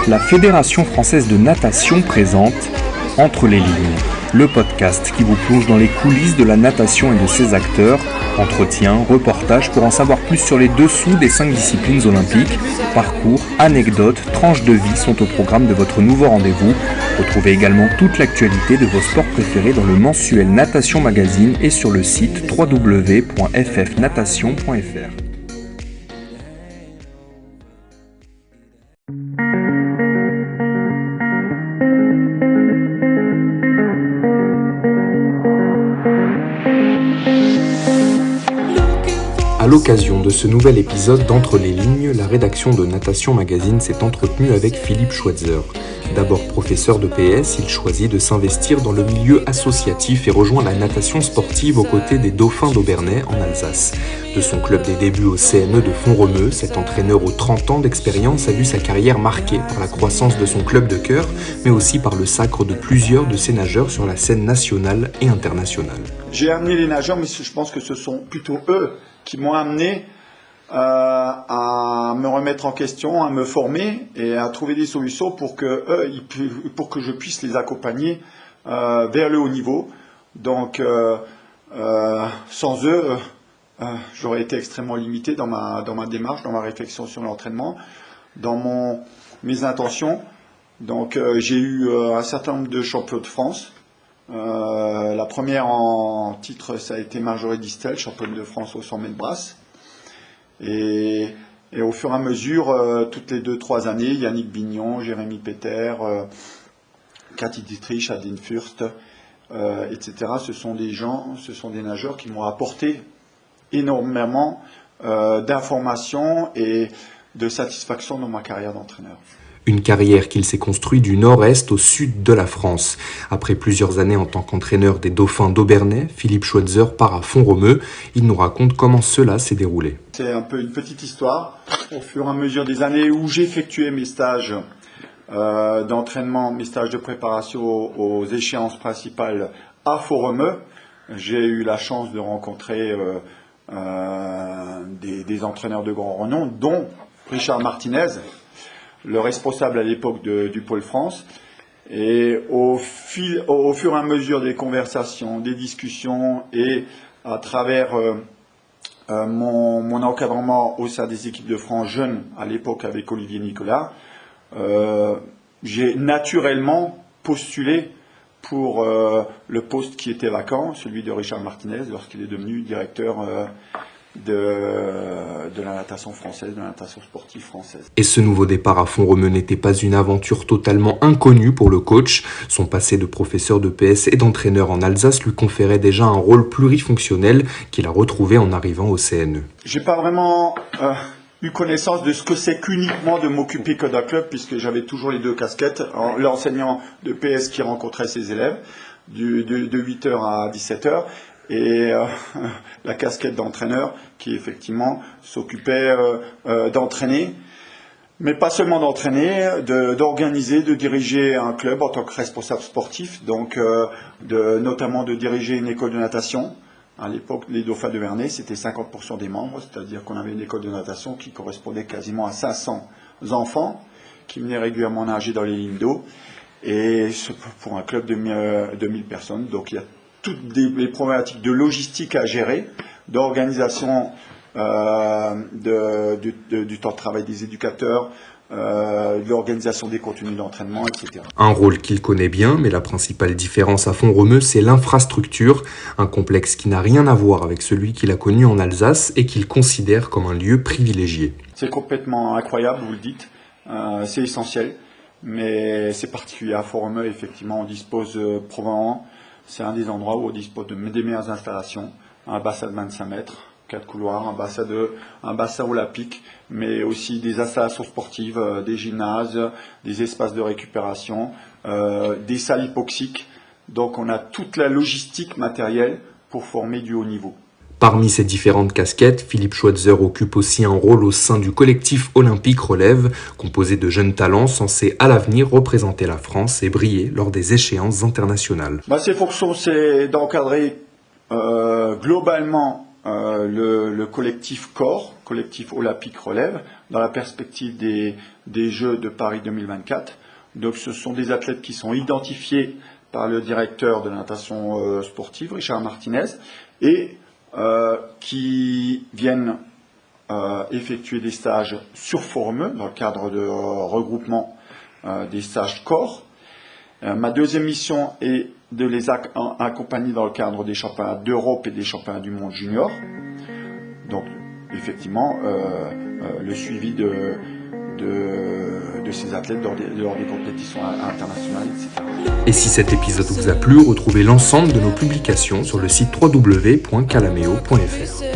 La Fédération française de natation présente Entre les lignes, le podcast qui vous plonge dans les coulisses de la natation et de ses acteurs, entretiens, reportages pour en savoir plus sur les dessous des 5 disciplines olympiques, parcours, anecdotes, tranches de vie sont au programme de votre nouveau rendez-vous. Retrouvez également toute l'actualité de vos sports préférés dans le mensuel Natation Magazine et sur le site www.ffnatation.fr. À l'occasion de ce nouvel épisode d'Entre les lignes, la rédaction de Natation Magazine s'est entretenue avec Philippe Schweitzer. D'abord professeur de PS, il choisit de s'investir dans le milieu associatif et rejoint la natation sportive aux côtés des Dauphins d'Aubernais en Alsace. De son club des débuts au CNE de Font-Romeu, cet entraîneur aux 30 ans d'expérience a vu sa carrière marquée par la croissance de son club de cœur, mais aussi par le sacre de plusieurs de ses nageurs sur la scène nationale et internationale. J'ai amené les nageurs, mais je pense que ce sont plutôt eux qui m'ont amené à me remettre en question, à me former et à trouver des solutions pour que je puisse les accompagner vers le haut niveau. Donc, sans eux, j'aurais été extrêmement limité dans ma démarche, dans ma réflexion sur l'entraînement, dans mes intentions. Donc, j'ai eu un certain nombre de champions de France. La première en titre, ça a été Marjorie Distel, championne de France au 100 mètres brasse. Et au fur et à mesure, toutes les 2-3 années, Yannick Bignon, Jérémy Peter, Cathy Dietrich, Adeline Fürst, etc. Ce sont des nageurs qui m'ont apporté énormément d'informations et de satisfaction dans ma carrière d'entraîneur. Une carrière qu'il s'est construite du nord-est au sud de la France. Après plusieurs années en tant qu'entraîneur des Dauphins d'Aubernais, Philippe Schweitzer part à Font-Romeu. Il nous raconte comment cela s'est déroulé. C'est un peu une petite histoire. Au fur et à mesure des années où j'effectuais mes stages d'entraînement, mes stages de préparation aux échéances principales à Font-Romeu, j'ai eu la chance de rencontrer des entraîneurs de grand renom, dont Richard Martinez, le responsable à l'époque du Pôle France. Et au fur et à mesure des conversations, des discussions et à travers mon encadrement au sein des équipes de France jeunes, à l'époque avec Olivier Nicolas, j'ai naturellement postulé pour le poste qui était vacant, celui de Richard Martinez, lorsqu'il est devenu directeur de la natation française, de la natation sportive française. Et ce nouveau départ à Font-Romeu n'était pas une aventure totalement inconnue pour le coach. Son passé de professeur de PS et d'entraîneur en Alsace lui conférait déjà un rôle plurifonctionnel qu'il a retrouvé en arrivant au CNE. J'ai pas vraiment eu connaissance de ce que c'est qu'uniquement de m'occuper que d'un club, puisque j'avais toujours les deux casquettes, l'enseignant de PS qui rencontrait ses élèves de 8h à 17h, et la casquette d'entraîneur qui effectivement s'occupait d'entraîner, mais pas seulement d'entraîner, d'organiser, de diriger un club en tant que responsable sportif, donc notamment de diriger une école de natation. À l'époque, les Dauphins de Vernay, c'était 50% des membres, c'est-à-dire qu'on avait une école de natation qui correspondait quasiment à 500 enfants qui venaient régulièrement nager dans les lignes d'eau, et pour un club de 1000 personnes, donc il y a toutes les problématiques de logistique à gérer, d'organisation du temps de travail des éducateurs, de l'organisation des contenus d'entraînement, etc. Un rôle qu'il connaît bien, mais la principale différence à Font-Romeu, c'est l'infrastructure, un complexe qui n'a rien à voir avec celui qu'il a connu en Alsace et qu'il considère comme un lieu privilégié. C'est complètement incroyable, vous le dites, c'est essentiel, mais c'est particulier à Font-Romeu, effectivement, on dispose probablement. C'est un des endroits où on dispose des meilleures installations, un bassin de 25 mètres, 4 couloirs, un bassin olympique, mais aussi des installations sportives, des gymnases, des espaces de récupération, des salles hypoxiques. Donc on a toute la logistique matérielle pour former du haut niveau. Parmi ces différentes casquettes, Philippe Schweitzer occupe aussi un rôle au sein du collectif olympique Relève, composé de jeunes talents censés à l'avenir représenter la France et briller lors des échéances internationales. Ses fonctions, c'est d'encadrer globalement le collectif CORE, collectif olympique Relève, dans la perspective des Jeux de Paris 2024. Donc ce sont des athlètes qui sont identifiés par le directeur de la natation sportive, Richard Martinez, et qui viennent effectuer des stages sur Formeux dans le cadre de regroupement des stages corps. Ma deuxième mission est de les accompagner dans le cadre des championnats d'Europe et des championnats du monde junior. Donc effectivement, le suivi de ces athlètes lors des compétitions internationales, etc. Et si cet épisode vous a plu, retrouvez l'ensemble de nos publications sur le site www.calameo.fr.